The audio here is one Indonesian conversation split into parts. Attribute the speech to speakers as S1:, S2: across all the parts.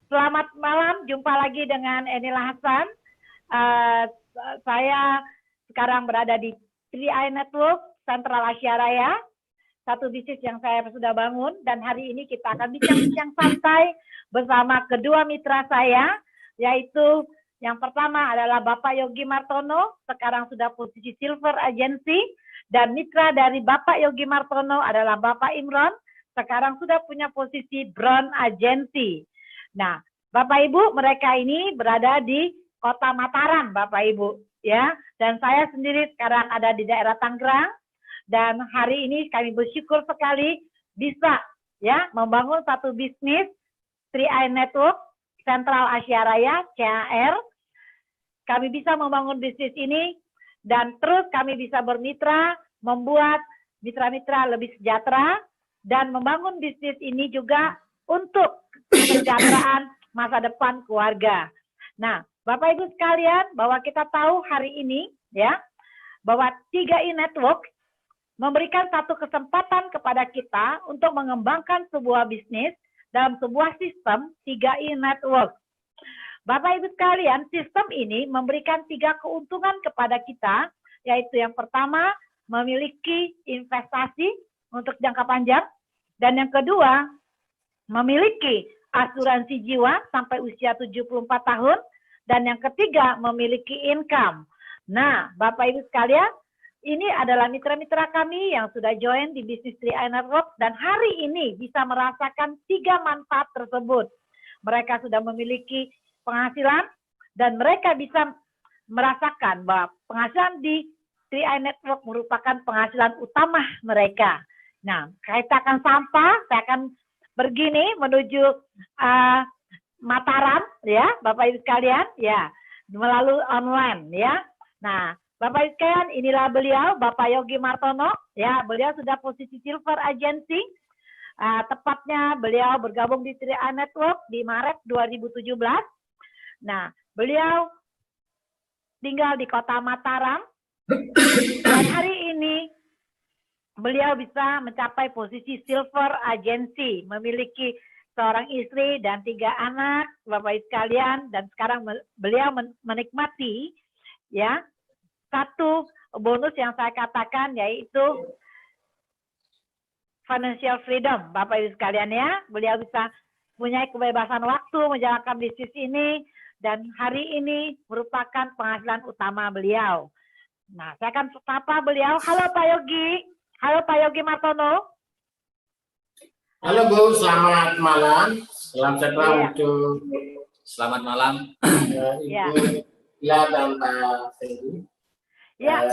S1: Selamat malam, jumpa lagi dengan Enila Hasan. Saya sekarang berada di 3i Network Sentral Asia Raya, satu bisnis yang saya sudah bangun, dan hari ini kita akan bincang-bincang santai bersama kedua mitra saya, yaitu yang pertama adalah Bapak Yogi Martono, sekarang sudah posisi Silver Agency, dan mitra dari Bapak Yogi Martono adalah Bapak Imron, sekarang sudah punya posisi Brown Agency. Nah, Bapak Ibu, mereka ini berada di Kota Mataram, Bapak Ibu, ya. Dan saya sendiri sekarang ada di daerah Tangerang. Dan hari ini kami bersyukur sekali bisa ya membangun satu bisnis 3i Network Sentral Asia Raya (CAR). Kami bisa membangun bisnis ini dan terus kami bisa bermitra, membuat mitra-mitra lebih sejahtera dan membangun bisnis ini juga untuk kesejahteraan masa depan keluarga. Nah, Bapak Ibu sekalian, bahwa kita tahu hari ini ya bahwa 3i Network memberikan satu kesempatan kepada kita untuk mengembangkan sebuah bisnis dalam sebuah sistem 3i Network. Bapak Ibu sekalian, sistem ini memberikan 3 keuntungan kepada kita, yaitu yang pertama, memiliki investasi untuk jangka panjang, dan yang kedua, memiliki asuransi jiwa sampai usia 74 tahun, dan yang ketiga, memiliki income. Nah, Bapak Ibu sekalian, ini adalah mitra-mitra kami yang sudah join di bisnis 3i Network dan hari ini bisa merasakan 3 manfaat tersebut. Mereka sudah memiliki penghasilan dan mereka bisa merasakan bahwa penghasilan di 3i Network merupakan penghasilan utama mereka. Nah, kaitan sampah, saya akan begini menuju Mataram, ya, Bapak Ibu sekalian, ya, melalui online, ya. Nah, Bapak Ibu sekalian, inilah beliau, Bapak Yogi Martono, ya, beliau sudah posisi Silver Agency, tepatnya beliau bergabung di 3i Network di Maret 2017. Nah, beliau tinggal di Kota Mataram, dan hari ini beliau bisa mencapai posisi Silver Agency, memiliki seorang istri dan 3 anak, Bapak Ibu sekalian, dan sekarang beliau menikmati ya satu bonus yang saya katakan yaitu financial freedom, Bapak Ibu sekalian ya. Beliau bisa punya kebebasan waktu menjalankan bisnis ini dan hari ini merupakan penghasilan utama beliau. Nah, saya akan sapa beliau. Halo Pak Yogi. Halo Pak Yogi Martono.
S2: Halo Bu, selamat malam. Salam sejahtera untuk
S3: selamat malam
S2: Ibu Ila dan Pak Fendi.
S1: Ya,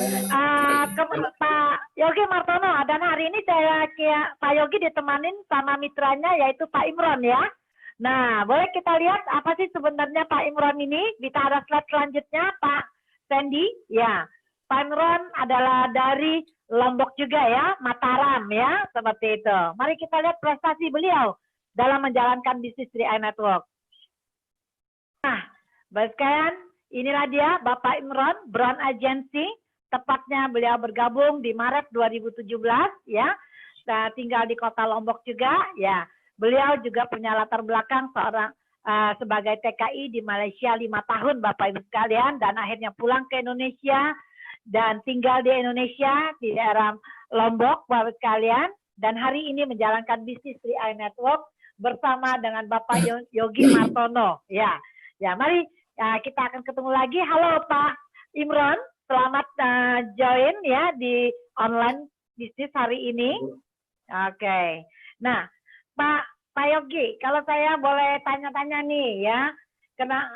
S1: Pak Yogi Martono, dan hari ini Pak Yogi ditemanin sama mitranya yaitu Pak Imron ya. Nah, boleh kita lihat apa sih sebenarnya Pak Imron ini? Kita ada slide selanjutnya, Pak Fendi. Ya, Pak Imron adalah dari Lombok juga ya, Mataram ya, seperti itu. Mari kita lihat prestasi beliau dalam menjalankan bisnis 3i Network. Nah, Bapak sekalian, inilah dia Bapak Imron, Brown Agency, tepatnya beliau bergabung di Maret 2017 ya. Tinggal di Kota Lombok juga ya. Beliau juga punya latar belakang seorang sebagai TKI di Malaysia 5 tahun Bapak Ibu sekalian dan akhirnya pulang ke Indonesia dan tinggal di Indonesia di daerah Lombok Bapak sekalian dan hari ini menjalankan bisnis 3i Network bersama dengan Bapak Yogi Martono ya. Ya, mari kita akan ketemu lagi. Halo Pak Imron, selamat join ya di online bisnis hari ini. Oke. Nah, Pak Yogi, kalau saya boleh tanya-tanya nih ya, karena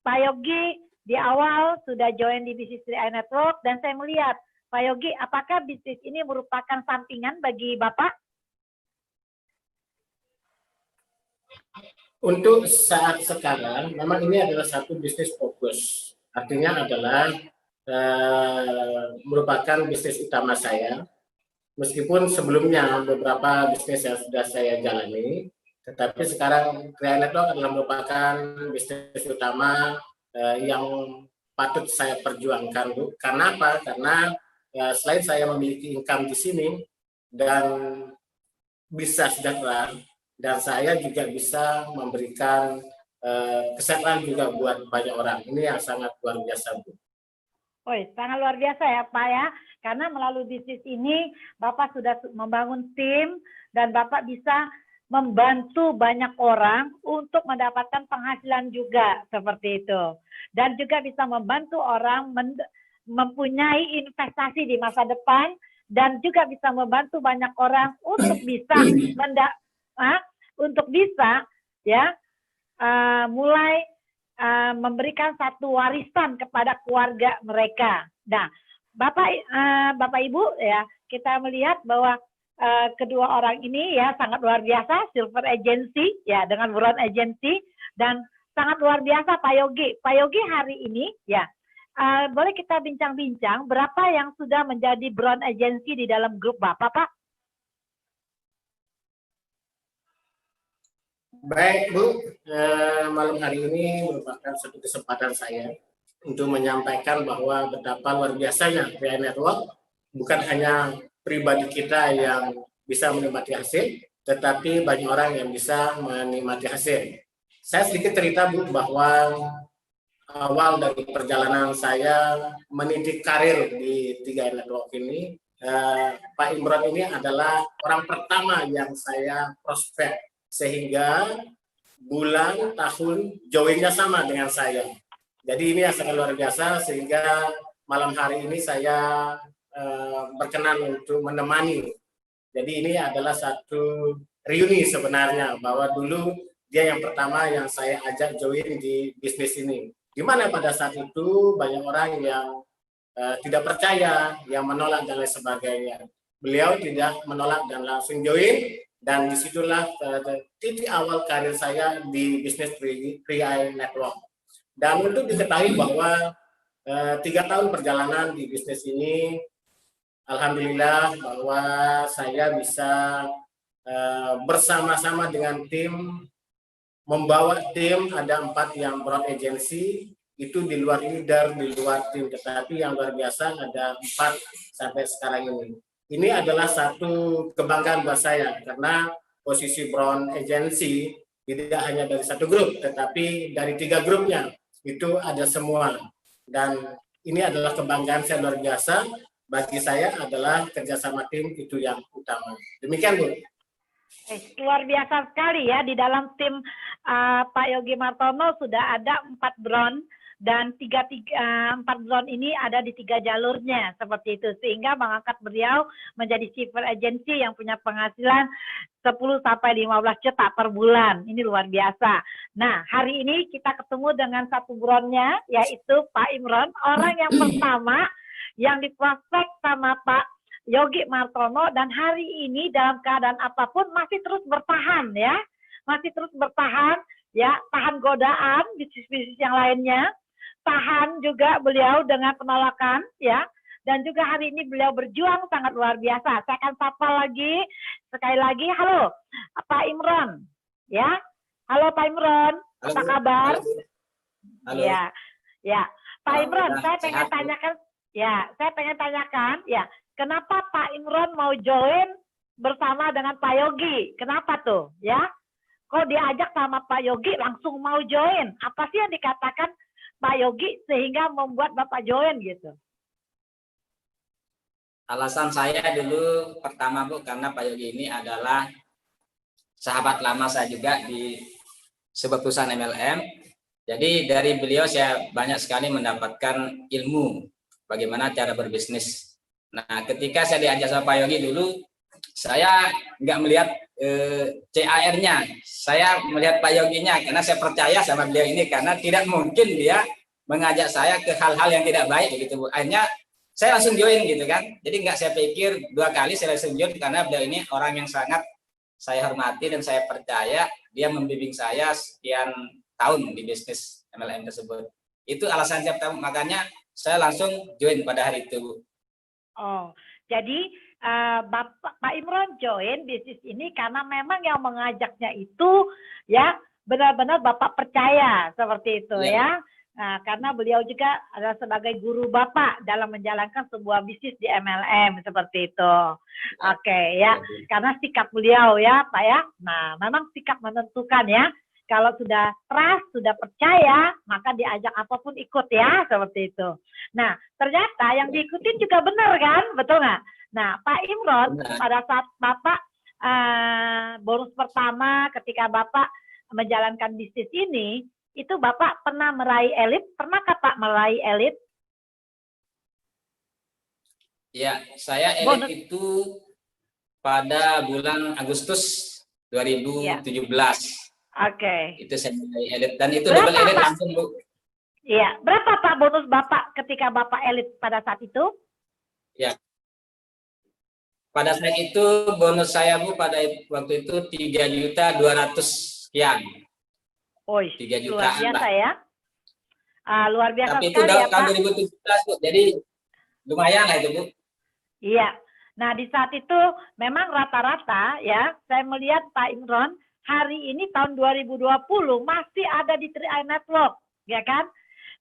S1: Pak Yogi di awal sudah join di bisnis 3i Network dan saya melihat Pak Yogi, apakah bisnis ini merupakan sampingan bagi Bapak?
S2: Untuk saat sekarang, memang ini adalah satu bisnis fokus. Artinya adalah merupakan bisnis utama saya. Meskipun sebelumnya beberapa bisnis yang sudah saya jalani, tetapi sekarang 3i Network adalah merupakan bisnis utama yang patut saya perjuangkan, Bu. Karena apa? Karena selain saya memiliki income di sini dan bisa sejahtera, dan saya juga bisa memberikan kesehatan juga buat banyak orang. Ini yang sangat luar biasa, Bu.
S1: Oh, sangat luar biasa ya Pak ya, karena melalui bisnis ini Bapak sudah membangun tim dan Bapak bisa membantu banyak orang untuk mendapatkan penghasilan juga seperti itu. Dan juga bisa membantu orang mempunyai investasi di masa depan dan juga bisa membantu banyak orang untuk bisa mulai memberikan satu warisan kepada keluarga mereka. Nah, Bapak Ibu ya, kita melihat bahwa kedua orang ini ya sangat luar biasa, Silver Agency ya dengan Brown Agency, dan sangat luar biasa Pak Yogi. Pak Yogi hari ini ya boleh kita bincang-bincang berapa yang sudah menjadi Brown Agency di dalam grup Bapak, Pak?
S2: Baik, Bu. Malam hari ini merupakan satu kesempatan saya untuk menyampaikan bahwa betapa luar biasanya PI Network, bukan hanya pribadi kita yang bisa menikmati hasil, tetapi banyak orang yang bisa menikmati hasil. Saya sedikit cerita, Bu, bahwa awal dari perjalanan saya meniti karir di 3 Network ini, Pak Imron ini adalah orang pertama yang saya prospek, sehingga bulan tahun joinnya sama dengan saya. Jadi ini yang sangat luar biasa, sehingga malam hari ini saya berkenan untuk menemani. Jadi ini adalah satu reuni sebenarnya, bahwa dulu dia yang pertama yang saya ajak join di bisnis ini. Di mana pada saat itu banyak orang yang tidak percaya, yang menolak dan lain sebagainya. Beliau tidak menolak dan langsung join, dan disitulah titik awal karir saya di bisnis 3i Network. Dan untuk diketahui bahwa 3 tahun perjalanan di bisnis ini, alhamdulillah bahwa saya bisa bersama-sama dengan tim, membawa tim, ada 4 yang Brown Agency, itu di luar leader, di luar tim, tetapi yang luar biasa ada 4 sampai sekarang ini. Ini adalah satu kebanggaan buat saya, karena posisi Brown Agency tidak hanya dari satu grup, tetapi dari 3 grupnya, itu ada semua. Dan ini adalah kebanggaan saya luar biasa, bagi saya adalah kerjasama tim itu yang utama. Demikian, Bu.
S1: Luar biasa sekali ya, di dalam tim Pak Yogi Martono sudah ada 4 Brown, dan 4 Brown ini ada di 3 jalurnya seperti itu, sehingga mengangkat beliau menjadi Silver Agency yang punya penghasilan 10 sampai 15 juta per bulan. Ini luar biasa. Nah, hari ini kita ketemu dengan satu Brownnya, yaitu Pak Imron, orang yang pertama yang diprospek sama Pak Yogi Martono, dan hari ini dalam keadaan apapun masih terus bertahan ya, masih terus bertahan ya, tahan godaan bisnis-bisnis yang lainnya, tahan juga beliau dengan penolakan ya, dan juga hari ini beliau berjuang sangat luar biasa. Saya akan sapa lagi sekali lagi, halo Pak Imron ya, halo Pak Imron, apa kabar?
S3: Halo.
S1: Ya Pak Imron, saya pengen tanyakan ya, kenapa Pak Imron mau join bersama dengan Pak Yogi? Kenapa tuh ya? Kok diajak sama Pak Yogi langsung mau join? Apa sih yang dikatakan Pak Yogi sehingga membuat Bapak join gitu?
S3: Alasan saya dulu pertama, Bu, karena Pak Yogi ini adalah sahabat lama saya juga di sebuah perusahaan MLM. Jadi dari beliau saya banyak sekali mendapatkan ilmu bagaimana cara berbisnis. Nah, ketika saya diajak sama Pak Yogi dulu, saya nggak melihat CAR-nya, saya melihat Pak Yoginya, karena saya percaya sama beliau ini, karena tidak mungkin dia mengajak saya ke hal-hal yang tidak baik gitu, Bu. Akhirnya saya langsung join gitu kan. Jadi nggak saya pikir 2 kali, saya langsung join karena beliau ini orang yang sangat saya hormati dan saya percaya. Dia membimbing saya sekian tahun di bisnis MLM tersebut. Itu alasan saya pertama, makanya saya langsung join pada hari itu, Bu.
S1: Oh, jadi Pak Imron join bisnis ini karena memang yang mengajaknya itu ya benar-benar Bapak percaya seperti itu ya. Nah, karena beliau juga adalah sebagai guru Bapak dalam menjalankan sebuah bisnis di MLM seperti itu. Oke ya, karena sikap beliau ya Pak ya. Nah, memang sikap menentukan ya. Kalau sudah trust, sudah percaya, maka diajak apapun ikut ya, seperti itu. Nah, ternyata yang diikutin juga benar kan, betul nggak? Nah, Pak Imron, pada saat Bapak bonus pertama ketika Bapak menjalankan bisnis ini, itu Bapak pernah meraih elit? Pernahkah Pak meraih elit?
S3: Ya, saya elit itu pada bulan Agustus 2017.
S1: Oke.
S3: Itu saya meraih elit dan itu double elit langsung, Bu.
S1: Iya, berapa Pak bonus Bapak ketika Bapak elit pada saat itu?
S3: Ya. Pada saat itu bonus saya, Bu, pada waktu itu 3.200.000 sekian.
S1: Oh,
S3: 3 jutaan
S1: luar biasa
S3: lah.
S1: Ya. Luar biasa.
S3: Tapi itu
S1: sekali ya,
S3: tahun
S1: Pak.
S3: 2017, Bu. Jadi lumayan lah itu, Bu.
S1: Iya. Nah, di saat itu memang rata-rata ya, saya melihat Pak Imron hari ini tahun 2020 masih ada di 3i Network, ya kan?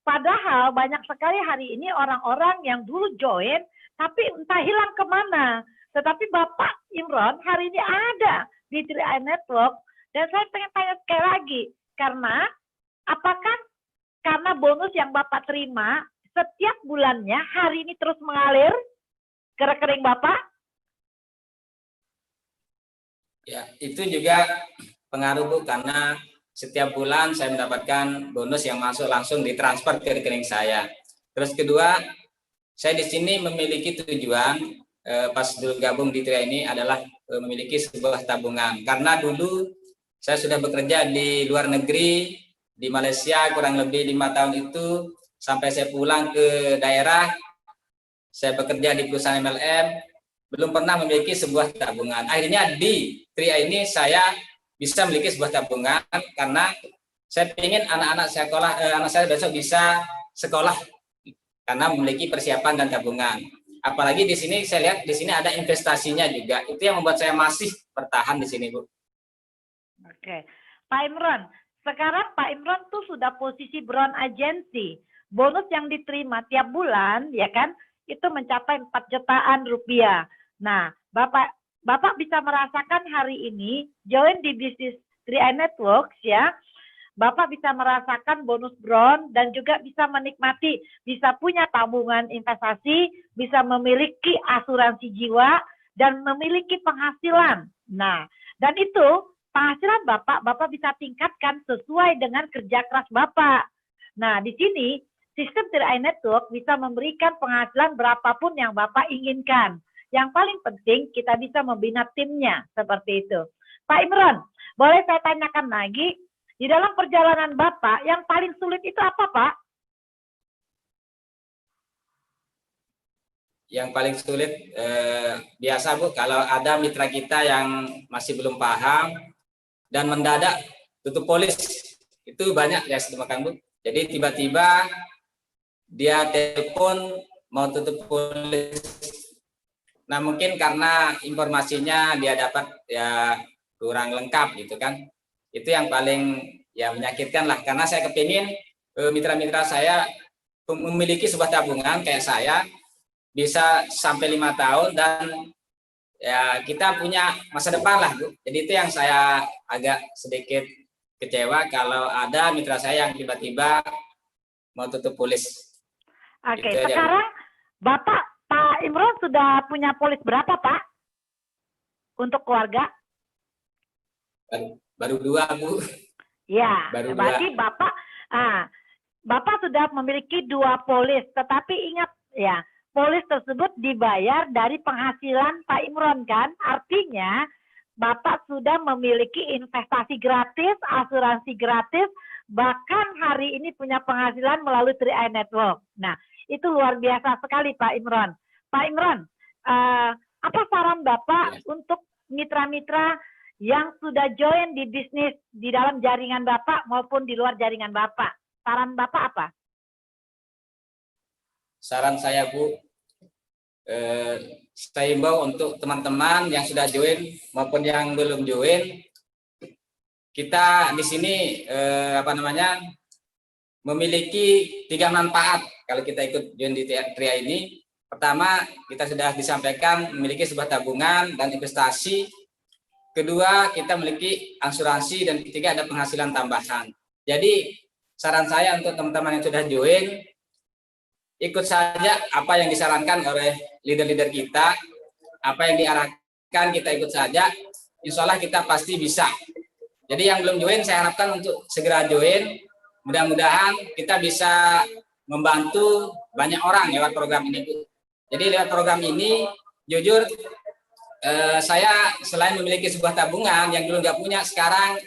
S1: Padahal banyak sekali hari ini orang-orang yang dulu join, tapi entah hilang kemana. Tetapi Bapak Imron hari ini ada di 3i Network, dan saya pengen tanya sekali lagi, karena apakah karena bonus yang Bapak terima setiap bulannya hari ini terus mengalir ke rekening Bapak?
S3: Ya, itu juga pengaruh, Bu, karena setiap bulan saya mendapatkan bonus yang masuk langsung ditransfer ke rekening saya. Terus kedua, saya di sini memiliki tujuan pas dulu gabung di 3i ini adalah memiliki sebuah tabungan. Karena dulu saya sudah bekerja di luar negeri, di Malaysia kurang lebih 5 tahun itu, sampai saya pulang ke daerah, saya bekerja di perusahaan MLM, belum pernah memiliki sebuah tabungan. Akhirnya di 3i ini saya bisa memiliki sebuah tabungan karena saya ingin anak-anak anak saya besok bisa sekolah karena memiliki persiapan dan tabungan. Apalagi di sini saya lihat di sini ada investasinya juga. Itu yang membuat saya masih bertahan di sini, Bu.
S1: Oke, Pak Imron, sekarang Pak Imron tuh sudah posisi Brown Agency. Bonus yang diterima tiap bulan, ya kan, itu mencapai 4 jutaan rupiah. Nah, Bapak bisa merasakan hari ini join di bisnis 3i Networks ya. Bapak bisa merasakan bonus Brown dan juga bisa menikmati, bisa punya tabungan investasi, bisa memiliki asuransi jiwa dan memiliki penghasilan. Nah, dan itu penghasilan Bapak bisa tingkatkan sesuai dengan kerja keras Bapak. Nah, di sini sistem 3i Network bisa memberikan penghasilan berapapun yang Bapak inginkan. Yang paling penting kita bisa membina timnya seperti itu. Pak Imron, boleh saya tanyakan lagi, di dalam perjalanan Bapak yang paling sulit itu apa, Pak?
S3: Yang paling sulit biasa, Bu, kalau ada mitra kita yang masih belum paham dan mendadak tutup polis, itu banyak ya makan, Bu. Jadi tiba-tiba dia telepon mau tutup polis. Nah, mungkin karena informasinya dia dapat ya kurang lengkap gitu kan. Itu yang paling ya menyakitkan lah, karena saya kepingin mitra-mitra saya memiliki sebuah tabungan kayak saya bisa sampai 5 tahun dan ya kita punya masa depan lah, Bu. Jadi itu yang saya agak sedikit kecewa kalau ada mitra saya yang tiba-tiba mau tutup polis.
S1: Oke,
S3: Gitu aja,
S1: sekarang Bu. Pak Imron sudah punya polis berapa, Pak? Untuk keluarga?
S3: Baru 2, Bu.
S1: Ya,
S3: baru
S1: berarti
S3: 2.
S1: Bapak sudah memiliki 2 polis, tetapi ingat ya, polis tersebut dibayar dari penghasilan Pak Imron kan? Artinya Bapak sudah memiliki investasi gratis, asuransi gratis, bahkan hari ini punya penghasilan melalui 3i Network. Nah, itu luar biasa sekali Pak Imron. Pak Imron, apa saran Bapak untuk mitra-mitra yang sudah join di bisnis di dalam jaringan Bapak maupun di luar jaringan Bapak? Saran Bapak apa?
S3: Saran saya, Bu, saya himbau untuk teman-teman yang sudah join maupun yang belum join, kita di sini memiliki 3 manfaat kalau kita ikut join di 3i ini. Pertama, kita sudah disampaikan memiliki sebuah tabungan dan investasi kedua kita memiliki asuransi, dan ketiga ada penghasilan tambahan. Jadi saran saya untuk teman-teman yang sudah join, ikut saja apa yang disarankan oleh leader-leader kita, apa yang diarahkan kita ikut saja, insya Allah kita pasti bisa. Jadi yang belum join saya harapkan untuk segera join, mudah-mudahan kita bisa membantu banyak orang lewat program ini, Bu. Jadi lewat program ini, jujur saya selain memiliki sebuah tabungan yang dulu nggak punya, sekarang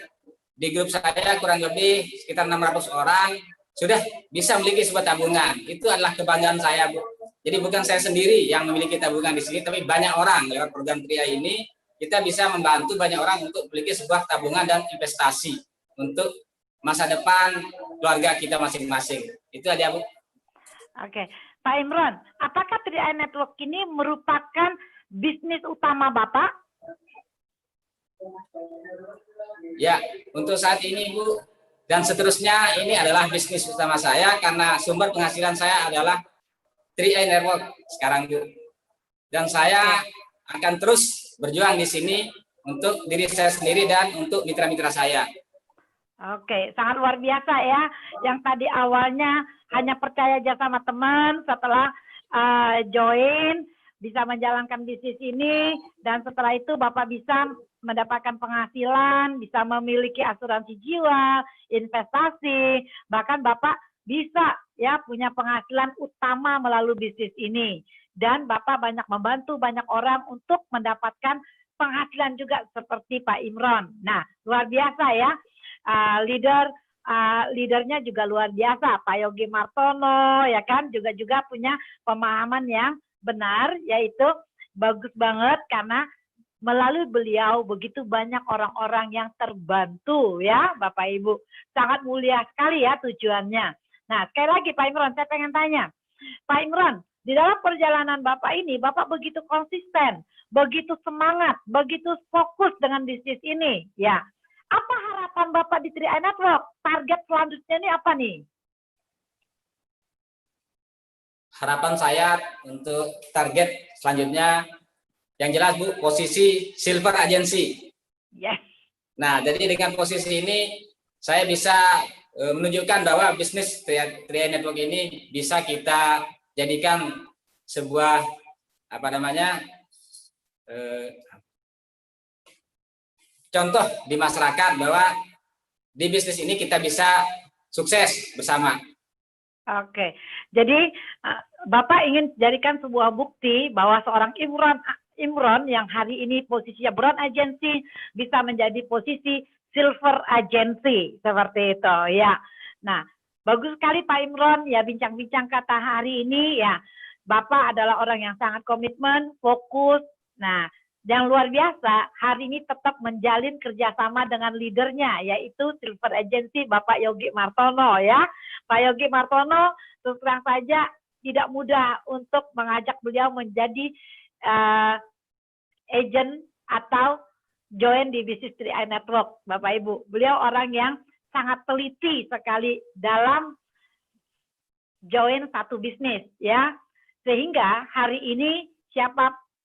S3: di grup saya kurang lebih sekitar 600 orang sudah bisa memiliki sebuah tabungan. Itu adalah kebanggaan saya, Bu. Jadi bukan saya sendiri yang memiliki tabungan di sini, tapi banyak orang lewat program TRIA ini kita bisa membantu banyak orang untuk memiliki sebuah tabungan dan investasi untuk masa depan keluarga kita masing-masing. Itu aja, Bu.
S1: Oke, Pak Imron, apakah TRIA Network ini merupakan bisnis utama Bapak?
S3: Ya, untuk saat ini, Bu, dan seterusnya ini adalah bisnis utama saya karena sumber penghasilan saya adalah TRIA Network sekarang, Bu. Dan saya akan terus berjuang di sini untuk diri saya sendiri dan untuk mitra-mitra saya.
S1: Oke, sangat luar biasa ya. Yang tadi awalnya hanya percaya aja sama teman, setelah join bisa menjalankan bisnis ini, dan setelah itu Bapak bisa mendapatkan penghasilan, bisa memiliki asuransi jiwa, investasi, bahkan Bapak bisa ya punya penghasilan utama melalui bisnis ini. Dan Bapak banyak membantu banyak orang untuk mendapatkan penghasilan juga seperti Pak Imron. Nah, luar biasa ya. Leadernya juga luar biasa, Pak Yogi Martono, ya kan, juga punya pemahaman yang benar, yaitu bagus banget karena melalui beliau begitu banyak orang-orang yang terbantu ya, Bapak Ibu. Sangat mulia sekali ya tujuannya. Nah, sekali lagi Pak Imron, saya pengen tanya, Pak Imron, di dalam perjalanan Bapak ini, Bapak begitu konsisten, begitu semangat, begitu fokus dengan bisnis ini, ya. Apa harapan Bapak di TRIA Network? Target selanjutnya ini apa nih?
S3: Harapan saya untuk target selanjutnya, yang jelas, Bu, posisi silver agency.
S1: Yes.
S3: Nah, jadi dengan posisi ini saya bisa menunjukkan bahwa bisnis TRIA Network ini bisa kita jadikan sebuah contoh di masyarakat bahwa di bisnis ini kita bisa sukses bersama.
S1: Oke, jadi Bapak ingin jadikan sebuah bukti bahwa seorang Imron yang hari ini posisinya brown agency bisa menjadi posisi silver agency, seperti itu ya. Nah, bagus sekali Pak Imron ya, bincang-bincang kata hari ini ya. Bapak adalah orang yang sangat komitmen, fokus. Nah, yang luar biasa, hari ini tetap menjalin kerjasama dengan leadernya, yaitu Silver Agency Bapak Yogi Martono ya. Pak Yogi Martono terus terang saja tidak mudah untuk mengajak beliau menjadi agent atau join di bisnis TRIA Network, Bapak Ibu. Beliau orang yang sangat teliti sekali dalam join satu bisnis ya. Sehingga hari ini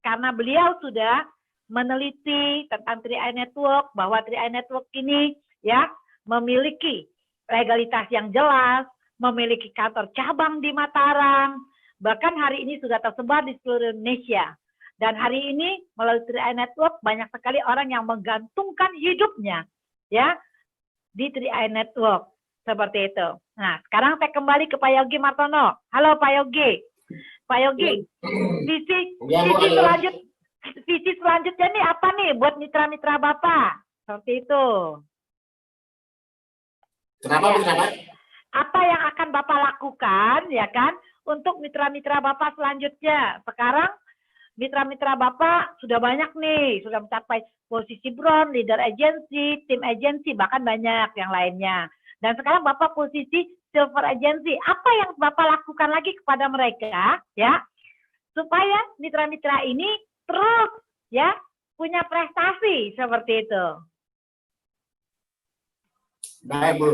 S1: karena beliau sudah meneliti tentang TRIA Network, bahwa TRIA Network ini ya memiliki legalitas yang jelas, memiliki kantor cabang di Mataram, bahkan hari ini sudah tersebar di seluruh Indonesia. Dan hari ini melalui TRIA Network banyak sekali orang yang menggantungkan hidupnya ya di TRIA Network, seperti itu. Nah, sekarang saya kembali ke Pak Yogi Martono. Halo Pak Yogi. Pak Yogi, visi selanjutnya nih apa nih buat mitra-mitra Bapak? Seperti itu.
S2: Kenapa?
S1: Apa yang akan Bapak lakukan ya kan untuk mitra-mitra Bapak selanjutnya? Sekarang mitra-mitra Bapak sudah banyak nih, sudah mencapai posisi brown, leader agency, tim agency, bahkan banyak yang lainnya. Dan sekarang Bapak posisi silver agency. Apa yang Bapak lakukan lagi kepada mereka ya supaya mitra-mitra ini terus ya punya prestasi seperti itu?
S2: Baik, Bu.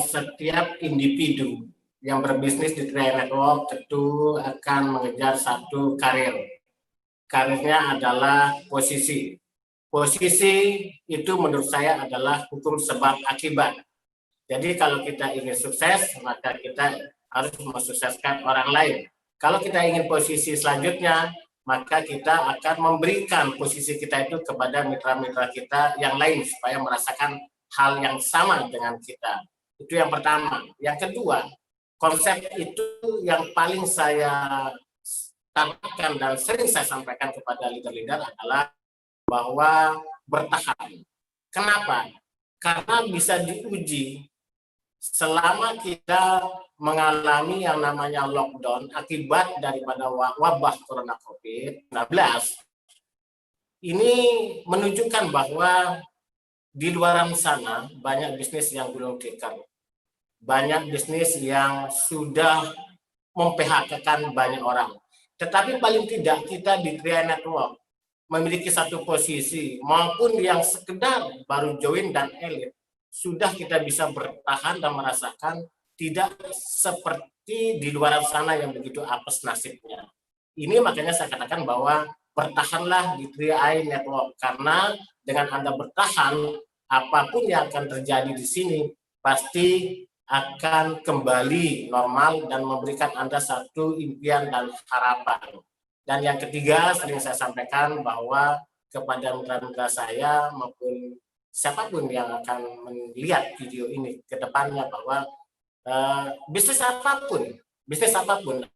S2: Setiap individu yang berbisnis di TRIA Network tentu akan mengejar satu karir. Karirnya adalah posisi. posisi itu menurut saya adalah hukum sebab akibat. Jadi kalau kita ingin sukses, maka kita harus mensukseskan orang lain. Kalau kita ingin posisi selanjutnya, maka kita akan memberikan posisi kita itu kepada mitra-mitra kita yang lain supaya merasakan hal yang sama dengan kita. Itu yang pertama. Yang kedua, konsep itu yang paling saya tanamkan dan sering saya sampaikan kepada leader-leader adalah bahwa bertahan. Kenapa? Karena bisa diuji selama kita mengalami yang namanya lockdown akibat daripada wabah corona COVID-19, ini menunjukkan bahwa di luar sana banyak bisnis yang belum tikar, banyak bisnis yang sudah mem-PHK-kan banyak orang. Tetapi paling tidak kita di Tria Network memiliki satu posisi, maupun yang sekedar baru join dan elit, sudah kita bisa bertahan dan merasakan tidak seperti di luar sana yang begitu apes nasibnya. Ini makanya saya katakan bahwa bertahanlah di 3i Network, karena dengan Anda bertahan, apapun yang akan terjadi di sini pasti akan kembali normal dan memberikan Anda satu impian dan harapan. Dan yang ketiga, sering saya sampaikan bahwa kepada mitra-mitra saya maupun siapapun yang akan melihat video ini ke depannya, bahwa bisnis apapun,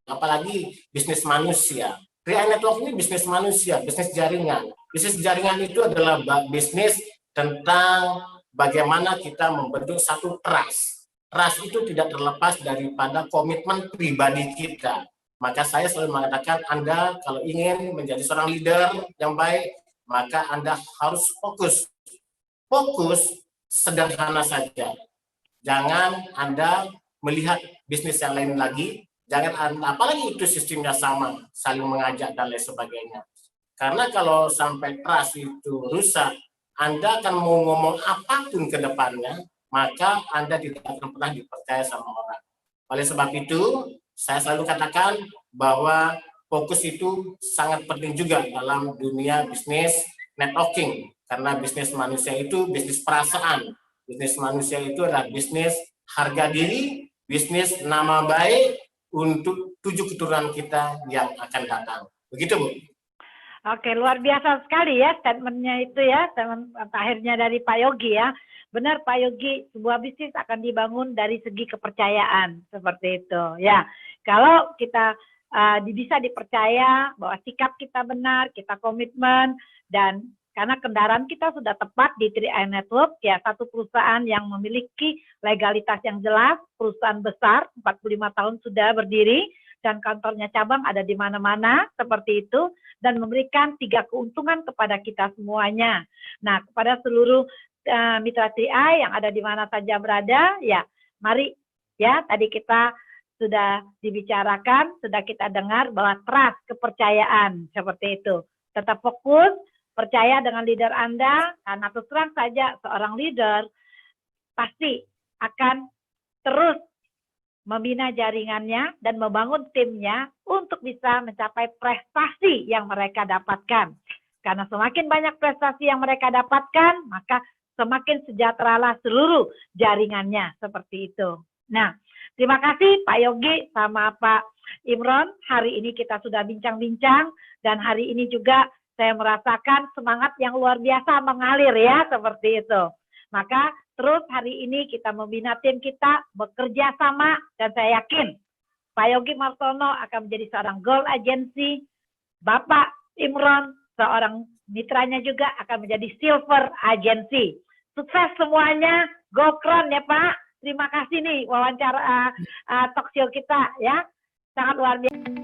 S2: apalagi bisnis manusia. 3i Network ini bisnis manusia, bisnis jaringan. Bisnis jaringan itu adalah bisnis tentang bagaimana kita membentuk satu trust. Trust itu tidak terlepas daripada komitmen pribadi kita. Maka saya selalu mengatakan, Anda kalau ingin menjadi seorang leader yang baik, maka Anda harus fokus. Fokus sederhana saja. Jangan Anda melihat bisnis yang lain lagi, jangan apalagi itu sistemnya sama, saling mengajak dan lain sebagainya. Karena kalau sampai trust itu rusak, Anda akan mau ngomong apapun ke depannya, maka Anda tidak akan pernah dipercaya sama orang. Oleh sebab itu, saya selalu katakan bahwa fokus itu sangat penting juga dalam dunia bisnis networking. Karena bisnis manusia itu bisnis perasaan. Bisnis manusia itu adalah bisnis harga diri, bisnis nama baik untuk 7 keturunan kita yang akan datang. Begitu, Bu.
S1: Oke, luar biasa sekali ya statementnya itu ya, statement akhirnya dari Pak Yogi ya. Benar Pak Yogi, sebuah bisnis akan dibangun dari segi kepercayaan, seperti itu. Ya, kalau kita bisa dipercaya bahwa sikap kita benar, kita komitmen, dan karena kendaraan kita sudah tepat di 3i Network, ya satu perusahaan yang memiliki legalitas yang jelas, perusahaan besar, 45 tahun sudah berdiri, dan kantornya cabang ada di mana-mana, seperti itu, dan memberikan 3 keuntungan kepada kita semuanya. Nah, kepada seluruh mitra 3i yang ada di mana saja berada, ya mari ya tadi kita sudah dibicarakan, sudah kita dengar bahwa trust, kepercayaan seperti itu. Tetap fokus, percaya dengan leader Anda, karena terus terang saja seorang leader pasti akan terus membina jaringannya dan membangun timnya untuk bisa mencapai prestasi yang mereka dapatkan. Karena semakin banyak prestasi yang mereka dapatkan, maka semakin sejahteralah seluruh jaringannya, seperti itu. Nah, terima kasih Pak Yogi sama Pak Imron. Hari ini kita sudah bincang-bincang, dan hari ini juga saya merasakan semangat yang luar biasa mengalir ya, seperti itu. Maka terus hari ini kita membina tim kita, bekerja sama, dan saya yakin Pak Yogi Martono akan menjadi seorang gold agency, Bapak Imron seorang mitranya juga akan menjadi silver agency. Sukses semuanya, go keren ya Pak. Terima kasih nih wawancara talk show kita ya, sangat luar biasa.